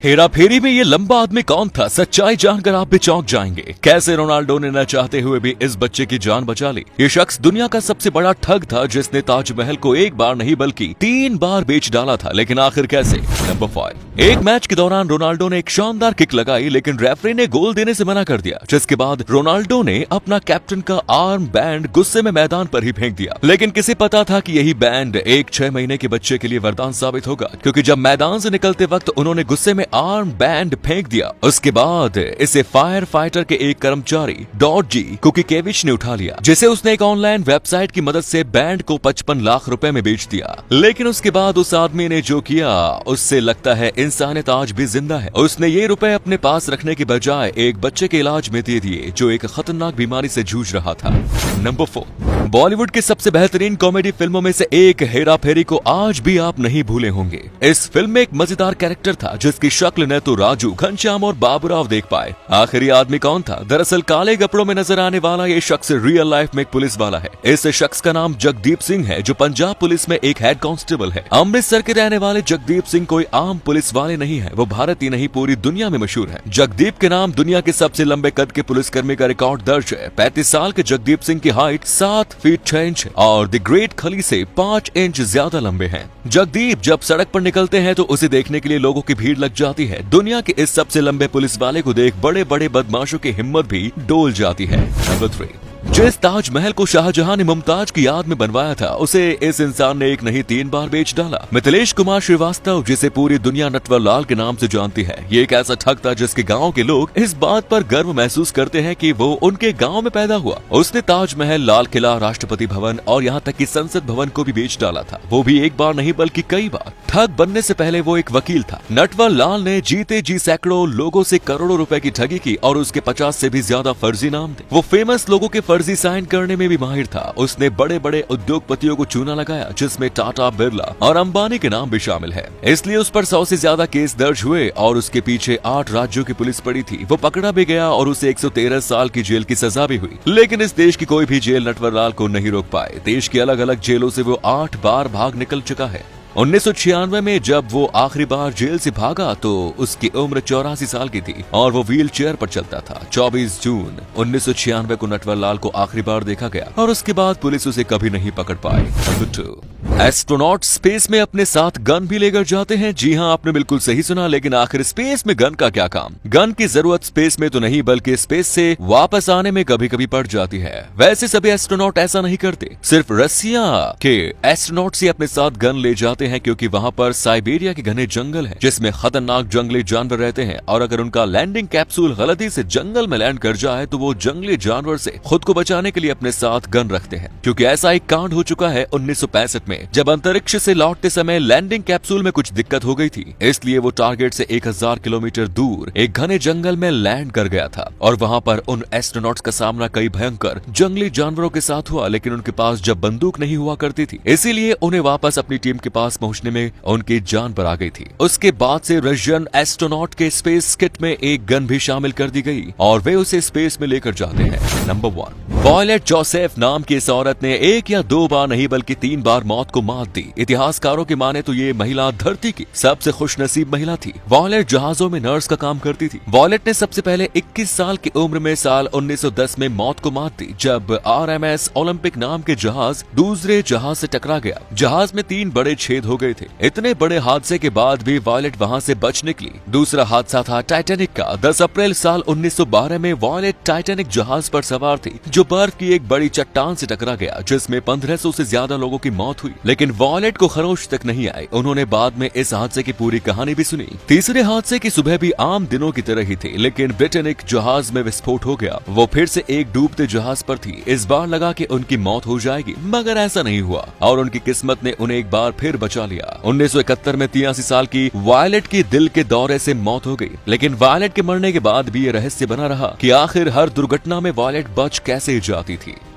हेरा फेरी में ये लंबा आदमी कौन था? सच्चाई जानकर आप भी चौंक जाएंगे। कैसे रोनाल्डो ने न चाहते हुए भी इस बच्चे की जान बचा ली। ये शख्स दुनिया का सबसे बड़ा ठग था जिसने ताजमहल को एक बार नहीं बल्कि 3 बार बेच डाला था। लेकिन आखिर कैसे? नंबर 5। एक मैच के दौरान रोनाल्डो ने एक शानदार किक लगाई, लेकिन रेफरी ने गोल देने से मना कर दिया, जिसके बाद रोनाल्डो ने अपना कैप्टन का आर्म बैंड गुस्से में मैदान पर ही फेंक दिया। लेकिन किसे पता था कि यही बैंड एक 6 महीने के बच्चे के लिए वरदान साबित होगा, क्योंकि जब मैदान से निकलते वक्त उन्होंने गुस्से में आर्म बैंड फेंक दिया। उसके बाद इसे फायर फाइटर के एक कर्मचारी डॉडजी कुकीकेविच ने उठा लिया, जिसे उसने एक ऑनलाइन वेबसाइट की मदद से बैंड को 55 लाख रुपए में बेच दिया। लेकिन उसके बाद उस आदमी ने जो किया, उससे लगता है इंसानियत आज भी जिंदा है। उसने ये रुपए अपने पास रखने के बजाय एक बच्चे के इलाज में दे दिए जो एक खतरनाक बीमारी से जूझ रहा था। नंबर 4। बॉलीवुड की सबसे बेहतरीन कॉमेडी फिल्मों में से एक हेरा फेरी को आज भी आप नहीं भूले होंगे। इस फिल्म में एक मजेदार कैरेक्टर था जिसकी शक्ल न तो राजू, घनश्याम और बाबूराव देख पाए। आखिर ये आदमी कौन था? दरअसल काले कपड़ों में नजर आने वाला ये शख्स रियल लाइफ में एक पुलिस वाला है। इस शख्स का नाम जगदीप सिंह है, जो पंजाब पुलिस में एक हेड कांस्टेबल है। अमृतसर के रहने वाले जगदीप सिंह कोई आम पुलिस वाले नहीं है, वो भारत ही नहीं पूरी दुनिया में मशहूर है। जगदीप के नाम दुनिया के सबसे लंबे कद के पुलिसकर्मी का रिकॉर्ड दर्ज है। 35 साल के जगदीप सिंह की हाइट 7 फीट 6 इंच और द ग्रेट खली से 5 इंच ज्यादा लंबे हैं। जगदीप जब सड़क पर निकलते हैं तो उसे देखने के लिए लोगों की भीड़ लग जाती है। दुनिया के इस सबसे लंबे पुलिस वाले को देख बड़े बड़े बदमाशों की हिम्मत भी डोल जाती है। नंबर 3। जिस ताजमहल को शाहजहां ने मुमताज की याद में बनवाया था, उसे इस इंसान ने एक नहीं 3 बार बेच डाला। मिथिलेश कुमार श्रीवास्तव, जिसे पूरी दुनिया नटवर लाल के नाम से जानती है, ये एक ऐसा ठग था जिसके गांव के लोग इस बात पर गर्व महसूस करते हैं कि वो उनके गांव में पैदा हुआ। उसने ताजमहल, लाल किला, राष्ट्रपति भवन और यहाँ तक कि संसद भवन को भी बेच डाला था, वो भी एक बार नहीं बल्कि कई बार। ठग बनने से पहले वो एक वकील था। नटवर लाल ने जीते जी सैकड़ों लोगों से करोड़ों रुपए की ठगी की और उसके 50 से भी ज्यादा फर्जी नाम थे। वो फेमस लोगों के फर्जी साइन करने में भी माहिर था। उसने बड़े बड़े उद्योगपतियों को चूना लगाया, जिसमें टाटा, बिरला और अंबानी के नाम भी शामिल है। इसलिए उस पर 100 से ज्यादा केस दर्ज हुए और उसके पीछे 8 राज्यों की पुलिस पड़ी थी। वो पकड़ा भी गया और उसे 113 साल की जेल की सजा भी हुई। लेकिन इस देश की कोई भी जेल नटवरलाल को नहीं रोक पाए। देश की अलग अलग जेलों से वो 8 बार भाग निकल चुका है। 1996 में जब वो आखिरी बार जेल से भागा तो उसकी उम्र 84 साल की थी और वो व्हील चेयर पर चलता था। 24 जून 1996 को नटवरलाल को आखिरी बार देखा गया और उसके बाद पुलिस उसे कभी नहीं पकड़ पाई। नंबर 2। एस्ट्रोनॉट स्पेस में अपने साथ गन भी लेकर जाते हैं। जी हाँ, आपने बिल्कुल सही सुना। लेकिन आखिर स्पेस में गन का क्या काम? गन की जरूरत स्पेस में तो नहीं बल्कि स्पेस से वापस आने में कभी कभी पड़ जाती है। वैसे सभी एस्ट्रोनॉट ऐसा नहीं करते। सिर्फ रसिया के एस्ट्रोनॉट से अपने साथ गन ले जाते हैं, क्योंकि वहां पर साइबेरिया के घने जंगल हैं, जिसमें खतरनाक जंगली जानवर रहते हैं और अगर उनका लैंडिंग कैप्सूल गलती से जंगल में लैंड कर जाए तो वो जंगली जानवर से खुद को बचाने के लिए अपने साथ गन रखते हैं। क्योंकि ऐसा एक कांड हो चुका है 1965 में, जब अंतरिक्ष से लौटते समय लैंडिंग कैप्सूल में कुछ दिक्कत हो गई थी। इसलिए वो टारगेट से 1000 किलोमीटर दूर एक घने जंगल में लैंड कर गया था और वहां पर उन एस्ट्रोनॉट्स का सामना कई भयंकर जंगली जानवरों के साथ हुआ। लेकिन उनके पास जब बंदूक नहीं हुआ करती थी, इसीलिए उन्हें वापस अपनी टीम के पास पहुंचने में उनकी जान पर आ गई थी। उसके बाद से रशियन एस्ट्रोनॉट के स्पेस किट में एक गन भी शामिल कर दी गई और वे उसे स्पेस में लेकर जाते हैं। नंबर 1। वॉयलेट जोसेफ नाम की इस औरत ने 1 या 2 बार नहीं बल्कि 3 बार मौत को मात दी। इतिहासकारों की माने तो ये महिला धरती की सबसे खुशनसीब महिला थी। वॉयलेट जहाजों में नर्स का काम करती थी। वॉयलेट ने सबसे पहले 21 साल की उम्र में साल 1910 में मौत को मात दी, जब RMS ओलंपिक नाम के जहाज दूसरे जहाज से टकरा गया। जहाज में 3 बड़े छेद हो गए थे। इतने बड़े हादसे के बाद भी वॉयलेट वहां से बच निकली। दूसरा हादसा था टाइटैनिक का। 10 अप्रैल साल 1912 में वॉयलेट टाइटैनिक जहाज पर सवार थी, जो बर्फ की एक बड़ी चट्टान से टकरा गया, जिसमें 1500 से ज्यादा लोगों की मौत हुई। लेकिन वॉयलेट को खरोश तक नहीं आई। उन्होंने बाद में इस हादसे की पूरी कहानी भी सुनी। तीसरे हादसे की सुबह भी आम दिनों की तरह ही थी, लेकिन ब्रिटेनिक जहाज में विस्फोट हो गया। वो फिर से एक डूबते जहाज पर थी। इस बार लगा कि उनकी मौत हो जाएगी, मगर ऐसा नहीं हुआ और उनकी किस्मत ने उन्हें एक बार फिर बचा लिया। 1971 में 83 साल की वॉयलेट की दिल के दौरे से मौत हो गई। लेकिन वॉयलेट के मरने के बाद भी ये रहस्य बना रहा कि आखिर हर दुर्घटना में वॉयलेट बच कैसे जाती थी।